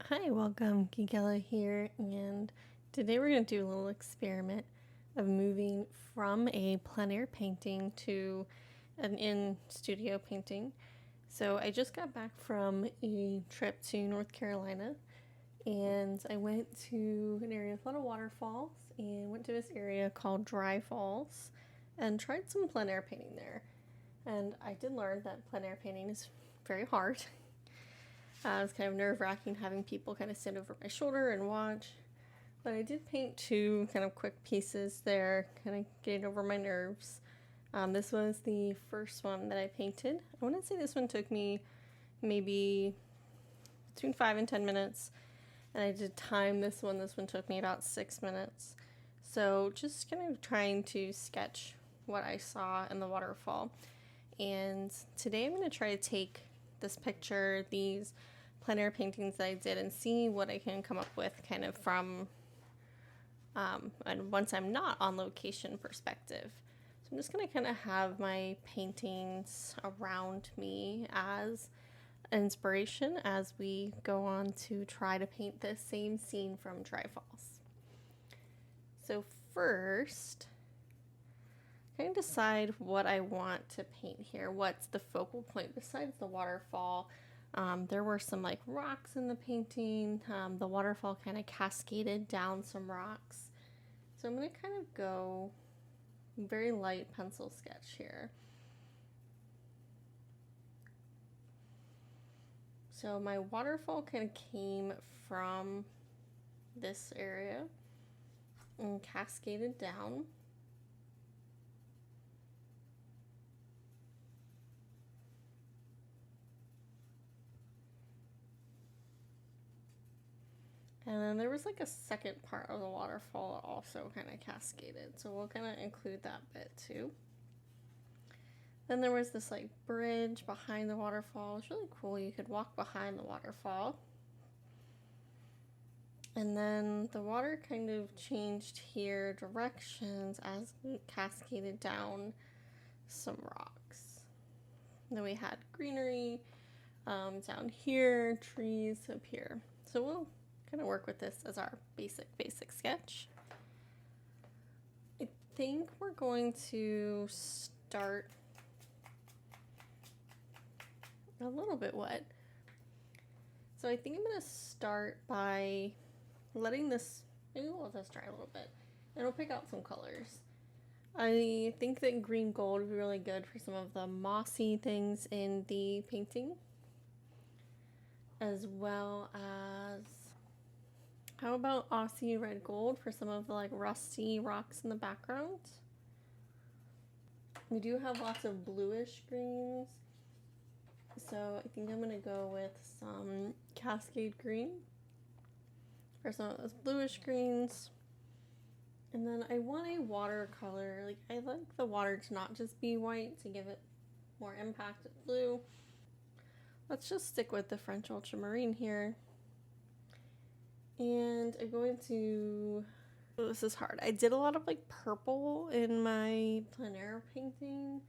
Hi, welcome. Gigella here, and today we're going to do a little experiment of moving from a plein air painting to an in-studio painting. So I just got back from a trip to North Carolina, and I went to an area with a lot of waterfalls, and went to this area called Dry Falls, and tried some plein air painting there. And I did learn that plein air painting is very hard. It was kind of nerve-wracking having people kind of stand over my shoulder and watch. But I did paint two kind of quick pieces there, kind of getting over my nerves. This was the first one that I painted. I want to say this one took me maybe between 5 and 10 minutes. And I did time this one. This one took me about 6 minutes. So just kind of trying to sketch what I saw in the waterfall. And today I'm going to try to take this picture, these plein air paintings that I did, and see what I can come up with kind of from and once I'm not on location perspective. So I'm just going to kind of have my paintings around me as inspiration as we go on to try to paint the same scene from Dry Falls. So first, kind of decide what I want to paint here. What's the focal point besides the waterfall? There were some like rocks in the painting. The waterfall kind of cascaded down some rocks. So I'm going to kind of go very light pencil sketch here. So my waterfall kind of came from this area and cascaded down. And then there was like a second part of the waterfall that also kind of cascaded. So we'll kind of include that bit too. Then there was this like bridge behind the waterfall. It's really cool. You could walk behind the waterfall. And then the water kind of changed here directions as it cascaded down some rocks. And then we had greenery down here, trees up here. So we'll kind of work with this as our basic sketch. I think we're going to start a little bit wet. So I think I'm going to start by letting this, maybe we'll let this dry a little bit, and we'll pick out some colors. I think that green gold would be really good for some of the mossy things in the painting, as well as, how about Aussie red gold for some of the like rusty rocks in the background? We do have lots of bluish greens, so I think I'm gonna go with some Cascade green for some of those bluish greens. And then I want a watercolor. Like, I like the water to not just be white, to give it more impact of blue. Let's just stick with the French ultramarine here. And I'm going to, oh, this is hard. I did a lot of like purple in my plein air painting.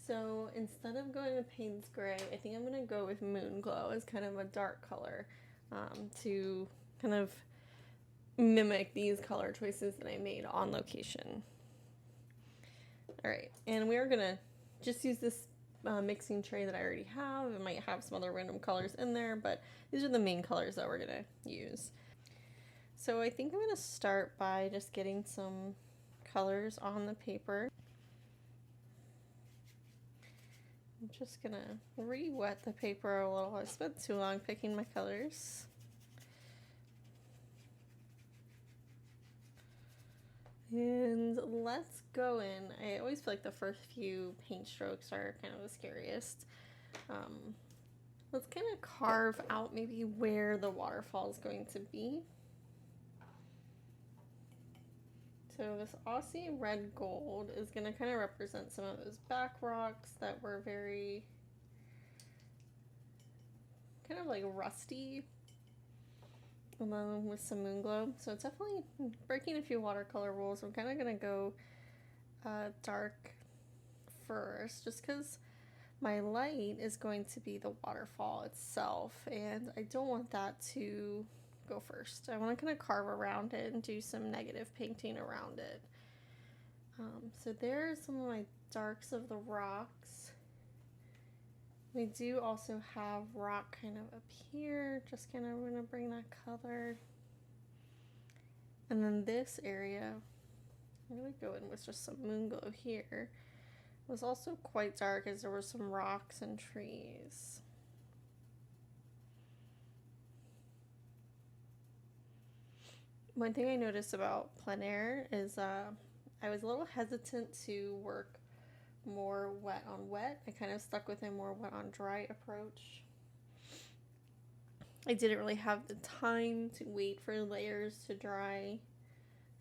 So instead of going with Payne's Gray, I think I'm going to go with Moon Glow as kind of a dark color to kind of mimic these color choices that I made on location. All right, and we are going to just use this mixing tray that I already have. It might have some other random colors in there, but these are the main colors that we're going to use. So I think I'm going to start by just getting some colors on the paper. I'm just going to re-wet the paper a little. I spent too long picking my colors. And let's go in. I always feel like the first few paint strokes are kind of the scariest. Let's kind of carve out maybe where the waterfall is going to be. So this Aussie red gold is going to kind of represent some of those back rocks that were very kind of like rusty, along with some moon glow. So it's definitely breaking a few watercolor rules. I'm kind of going to go dark first, just because my light is going to be the waterfall itself, and I don't want that to go first. I want to kind of carve around it and do some negative painting around it. So there's some of my darks of the rocks. We do also have rock kind of up here, just kind of going to bring that color. And then this area, I'm going to go in with just some moon glow here. It was also quite dark as there were some rocks and trees. One thing I noticed about plein air is I was a little hesitant to work more wet on wet. I kind of stuck with a more wet on dry approach. I didn't really have the time to wait for layers to dry,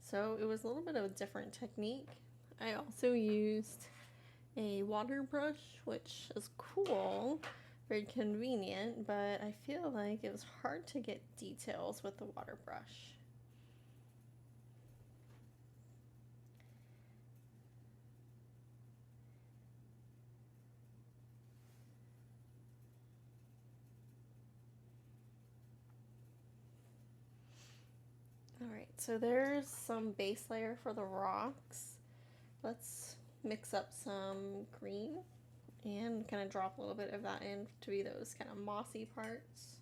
so it was a little bit of a different technique. I also used a water brush, which is cool, very convenient, but I feel like it was hard to get details with the water brush. Alright, so there's some base layer for the rocks. Let's mix up some green and kind of drop a little bit of that in to be those kind of mossy parts.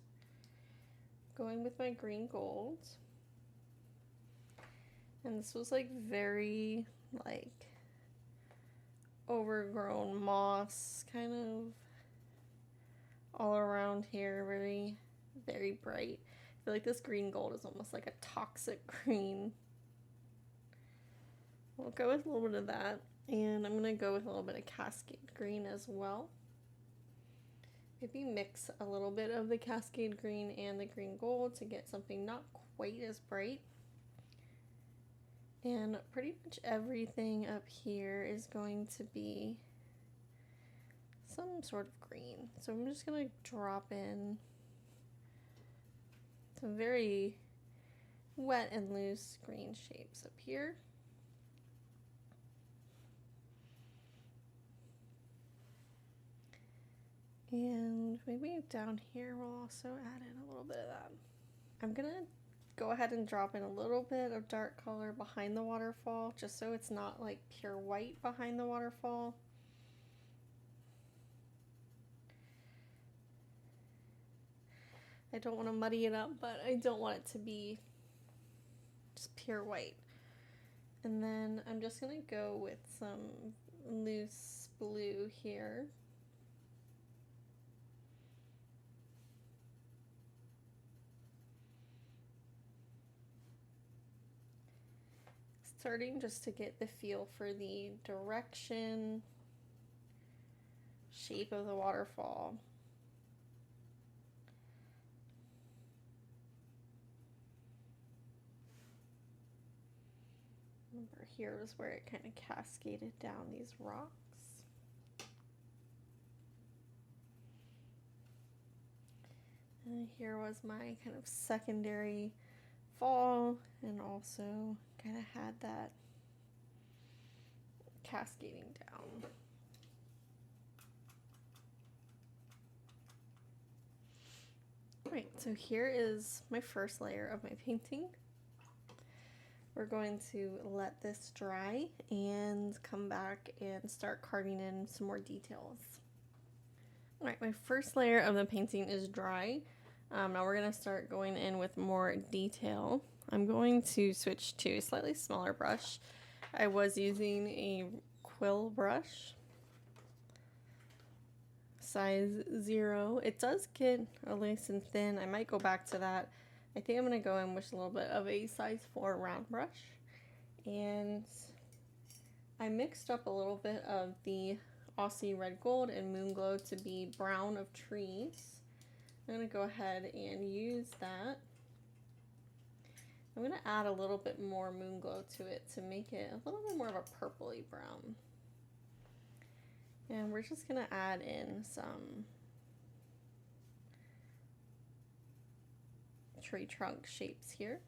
Going with my green gold. And this was like very like overgrown moss kind of all around here, very bright. I feel like this green gold is almost like a toxic green. We'll go with a little bit of that, and I'm gonna go with a little bit of cascade green as well. Maybe mix a little bit of the cascade green and the green gold to get something not quite as bright. And pretty much everything up here is going to be some sort of green. So I'm just gonna drop in some very wet and loose green shapes up here. And maybe down here we'll also add in a little bit of that. I'm gonna go ahead and drop in a little bit of dark color behind the waterfall, just so it's not like pure white behind the waterfall. I don't want to muddy it up, but I don't want it to be just pure white. And then I'm just gonna go with some loose blue here. Starting just to get the feel for the direction, shape of the waterfall. Remember, here was where it kind of cascaded down these rocks. And here was my kind of secondary fall, and also kind of had that cascading down. Right, so here is my first layer of my painting. We're going to let this dry and come back and start carving in some more details. All right, my first layer of the painting is dry. Now we're gonna start going in with more detail. I'm going to switch to a slightly smaller brush. I was using a quill brush, size 0. It does get a nice and thin. I might go back to that. I think I'm gonna go in with a little bit of a size 4 round brush. And I mixed up a little bit of the Aussie red gold and moon glow to be brown of trees. I'm gonna go ahead and use that. I'm gonna add a little bit more moon glow to it to make it a little bit more of a purpley brown. And we're just gonna add in some tree trunk shapes here.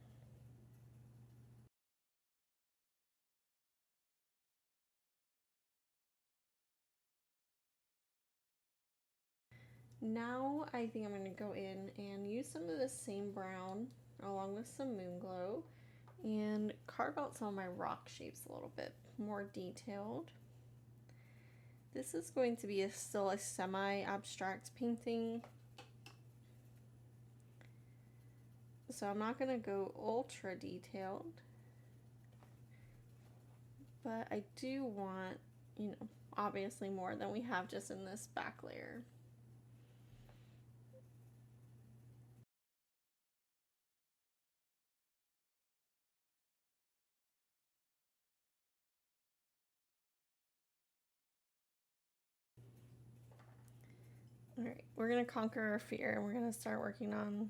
Now I think I'm going to go in and use some of the same brown along with some moon glow and carve out some of my rock shapes a little bit more detailed. This is going to be still a semi-abstract painting, so I'm not going to go ultra detailed, but I do want, obviously more than we have just in this back layer. All right, we're going to conquer our fear and we're going to start working on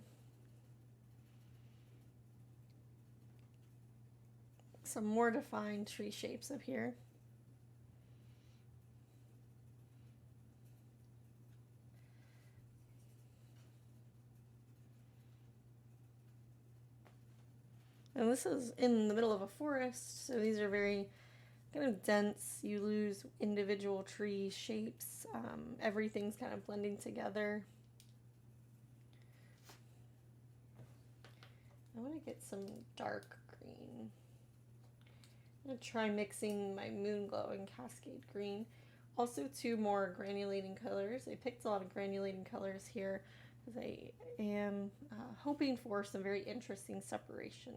some more defined tree shapes up here. And this is in the middle of a forest, so these are very kind of dense. You lose individual tree shapes. Everything's kind of blending together. I want to get some dark green. I'm going to try mixing my moon glow and cascade green. Also 2 more granulating colors. I picked a lot of granulating colors here because I am hoping for some very interesting separation.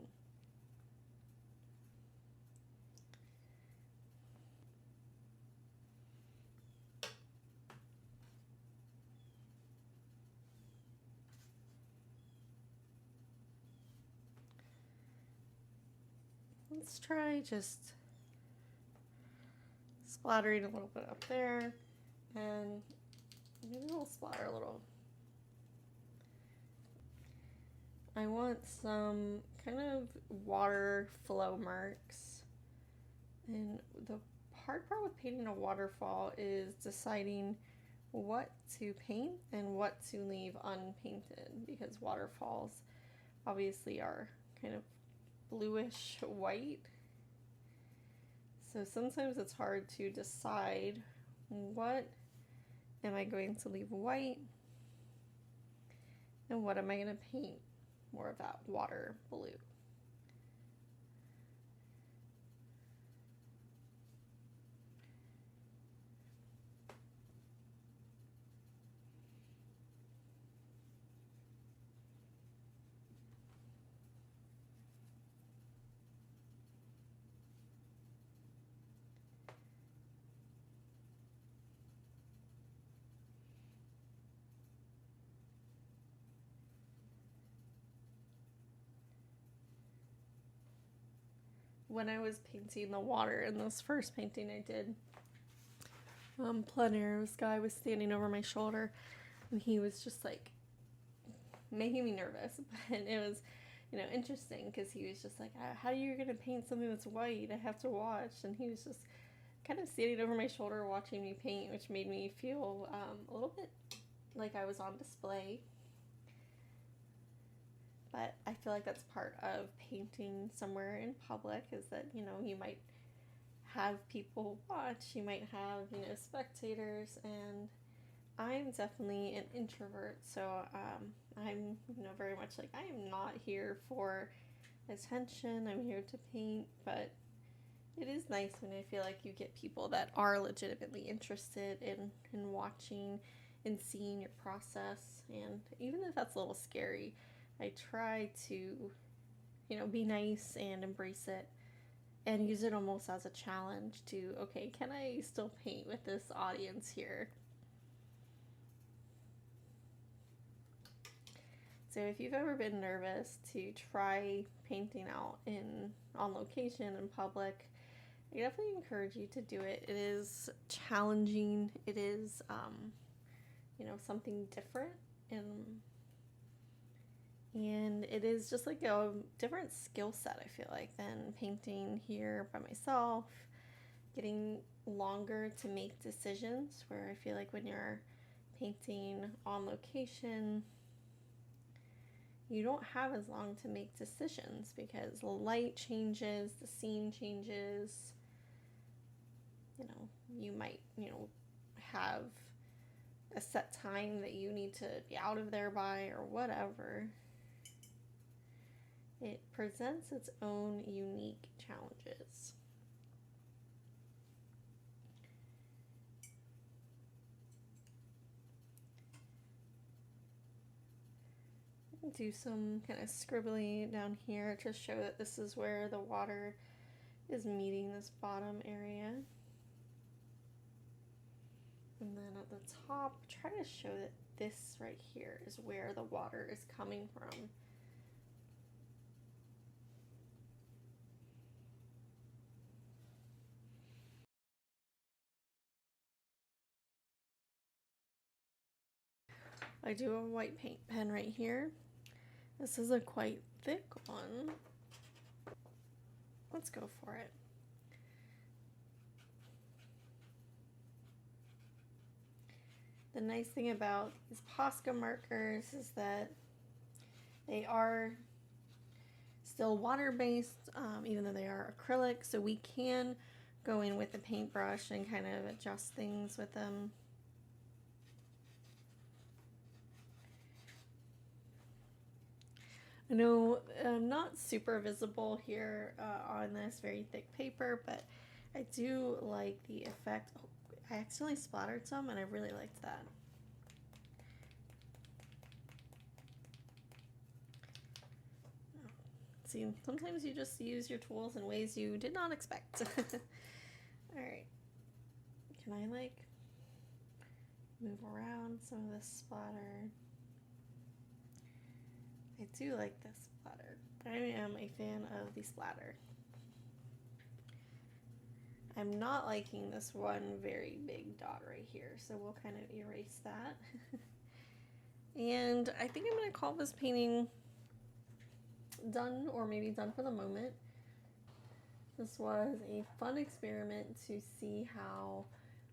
Let's try just splattering a little bit up there, and maybe we'll splatter a little. I want some kind of water flow marks, and the hard part with painting a waterfall is deciding what to paint and what to leave unpainted, because waterfalls obviously are kind of bluish white, so sometimes it's hard to decide what am I going to leave white and what am I going to paint more of that water blue. When I was painting the water in this first painting I did, Plein Air, this guy was standing over my shoulder and he was just like making me nervous, but it was, interesting because he was just like, how are you going to paint something that's white? I have to watch. And he was just kind of standing over my shoulder watching me paint, which made me feel a little bit like I was on display. But I feel like that's part of painting somewhere in public, is that, you might have people watch, you might have, spectators, and I'm definitely an introvert, so I'm, very much like, I am not here for attention, I'm here to paint, but it is nice when I feel like you get people that are legitimately interested in watching and seeing your process, and even if that's a little scary, I try to, be nice and embrace it and use it almost as a challenge to, okay, can I still paint with this audience here? So if you've ever been nervous to try painting out on location in public, I definitely encourage you to do it. It is challenging. It is, something different, and it is just like a different skill set, I feel like, than painting here by myself, getting longer to make decisions, where I feel like when you're painting on location, you don't have as long to make decisions because the light changes, the scene changes. You might, have a set time that you need to be out of there by or whatever. it presents its own unique challenges. Do some kind of scribbly down here to show that this is where the water is meeting this bottom area. And then at the top, try to show that this right here is where the water is coming from. I do a white paint pen right here. This is a quite thick one. Let's go for it. The nice thing about these Posca markers is that they are still water-based, even though they are acrylic, so we can go in with the paintbrush and kind of adjust things with them. I know I'm not super visible here on this very thick paper, but I do like the effect. Oh, I accidentally splattered some and I really liked that. See, sometimes you just use your tools in ways you did not expect. Alright. Can I like move around some of this splatter? I do like this splatter. I am a fan of the splatter. I'm not liking this one very big dot right here, so we'll kind of erase that. And I think I'm going to call this painting done, or maybe done for the moment. This was a fun experiment to see how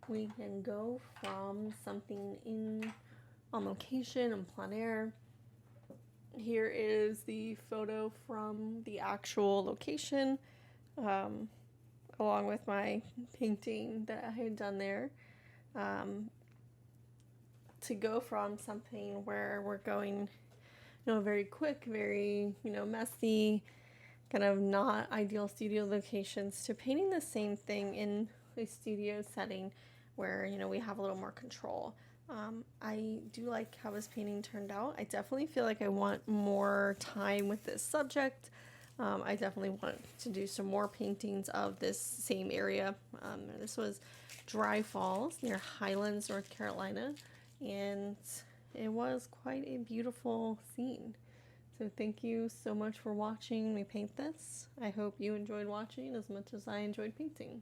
we can go from something on location in plein air. Here is the photo from the actual location, along with my painting that I had done there. To go from something where we're going, very quick, very, messy, kind of not ideal studio locations, to painting the same thing in a studio setting where, we have a little more control. I do like how this painting turned out. I definitely feel like I want more time with this subject. I definitely want to do some more paintings of this same area. This was Dry Falls near Highlands, North Carolina, and it was quite a beautiful scene. So thank you so much for watching me paint this. I hope you enjoyed watching as much as I enjoyed painting.